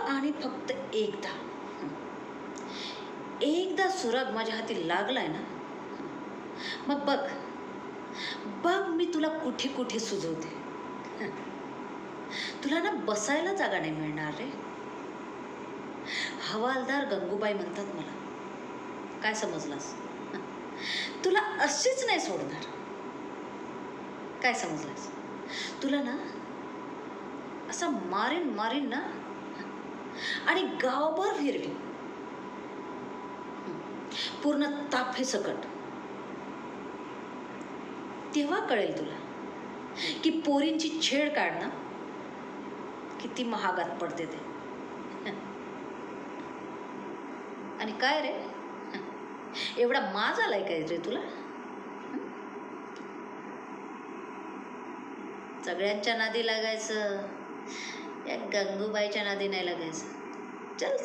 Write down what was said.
आणि फक्त एकदा, एकदा सुराग माझ्या हाती लागलाय ना, मग बघ बघ मी तुला कुठे कुठे सुजवते. तुला ना बसायला जागा नाही मिळणार रे. हवालदार गंगूबाई म्हणतात मला. काय समजलास? तुला अशीच नाही सोडणार. काय समजलास? तुला ना असं मारीन मारीन ना आणि गावभर फिरवी, पूर्ण ताफेसकट. तेव्हा कळेल तुला की पोरींची छेड काढणं किती महागात पडते ते. आणि काय रे, एवढा माज आलाय काय रे तुला? सगळ्यांच्या नादी लागायचं, या गंगूबाईच्या नादी नाही लागायचं. चल